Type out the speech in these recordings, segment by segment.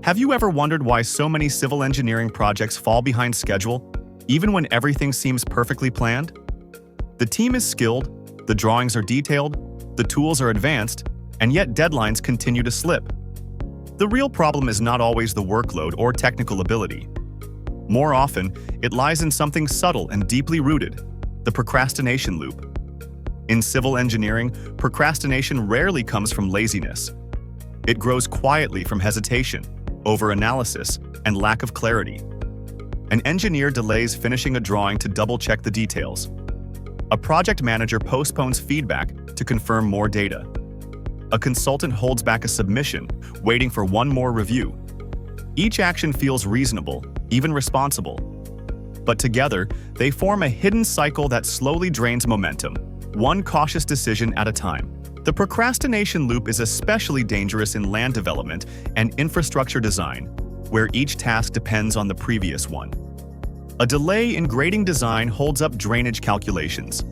Have you ever wondered why so many civil engineering projects fall behind schedule, even when everything seems perfectly planned? The team is skilled, the drawings are detailed, the tools are advanced, and yet deadlines continue to slip. The real problem is not always the workload or technical ability. More often, it lies in something subtle and deeply rooted: the procrastination loop. In civil engineering, procrastination rarely comes from laziness. It grows quietly from hesitation, overanalysis, and lack of clarity. An engineer delays finishing a drawing to double-check the details. A project manager postpones feedback to confirm more data. A consultant holds back a submission, waiting for one more review. Each action feels reasonable, even responsible. But together, they form a hidden cycle that slowly drains momentum, one cautious decision at a time. The procrastination loop is especially dangerous in land development and infrastructure design, where each task depends on the previous one. A delay in grading design holds up drainage calculations.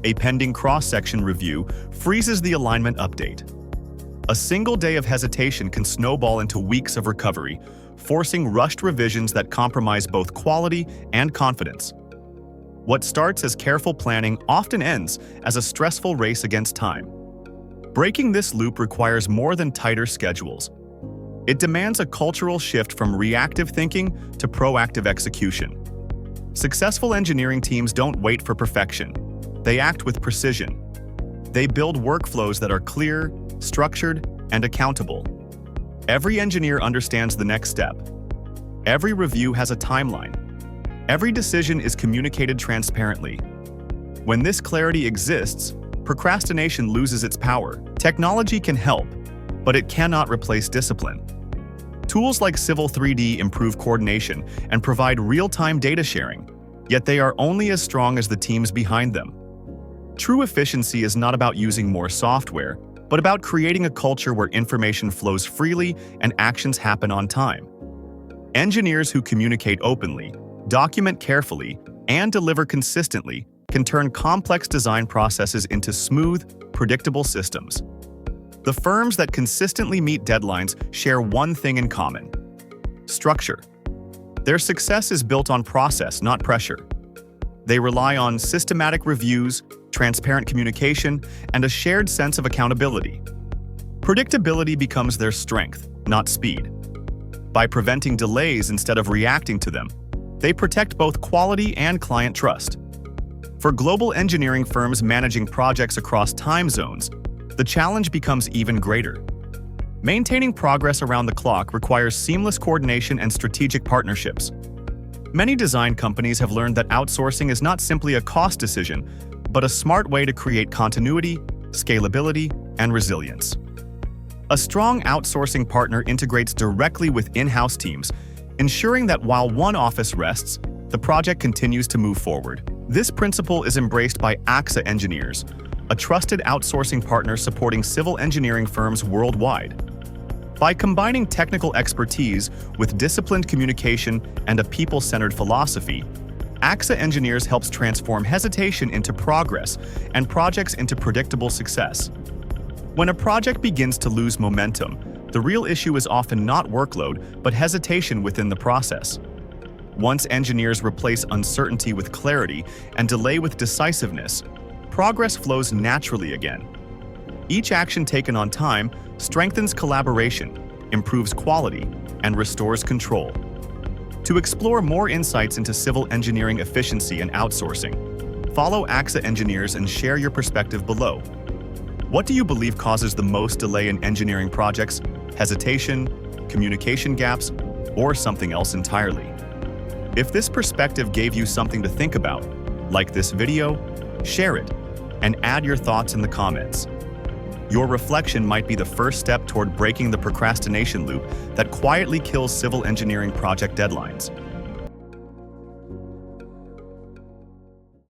A pending cross-section review freezes the alignment update. A single day of hesitation can snowball into weeks of recovery, forcing rushed revisions that compromise both quality and confidence. What starts as careful planning often ends as a stressful race against time. Breaking this loop requires more than tighter schedules. It demands a cultural shift from reactive thinking to proactive execution. Successful engineering teams don't wait for perfection. They act with precision. They build workflows that are clear, structured, and accountable. Every engineer understands the next step. Every review has a timeline. Every decision is communicated transparently. When this clarity exists, procrastination loses its power. Technology can help, but it cannot replace discipline. Tools like Civil 3D improve coordination and provide real-time data sharing, yet they are only as strong as the teams behind them. True efficiency is not about using more software, but about creating a culture where information flows freely and actions happen on time. Engineers who communicate openly, document carefully, and deliver consistently can turn complex design processes into smooth, predictable systems. The firms that consistently meet deadlines share one thing in common: structure. Their success is built on process, not pressure. They rely on systematic reviews, transparent communication, and a shared sense of accountability. Predictability becomes their strength, not speed. By preventing delays instead of reacting to them, they protect both quality and client trust. For global engineering firms managing projects across time zones, the challenge becomes even greater. Maintaining progress around the clock requires seamless coordination and strategic partnerships. Many design companies have learned that outsourcing is not simply a cost decision, but a smart way to create continuity, scalability, and resilience. A strong outsourcing partner integrates directly with in-house teams, ensuring that while one office rests, the project continues to move forward. This principle is embraced by AXA Engineers, a trusted outsourcing partner supporting civil engineering firms worldwide. By combining technical expertise with disciplined communication and a people-centered philosophy, AXA Engineers helps transform hesitation into progress and projects into predictable success. When a project begins to lose momentum, the real issue is often not workload, but hesitation within the process. Once engineers replace uncertainty with clarity and delay with decisiveness, progress flows naturally again. Each action taken on time strengthens collaboration, improves quality, and restores control. To explore more insights into civil engineering efficiency and outsourcing, follow AXA Engineers and share your perspective below. What do you believe causes the most delay in engineering projects? Hesitation, communication gaps, or something else entirely? If this perspective gave you something to think about, like this video, share it, and add your thoughts in the comments. Your reflection might be the first step toward breaking the procrastination loop that quietly kills civil engineering project deadlines.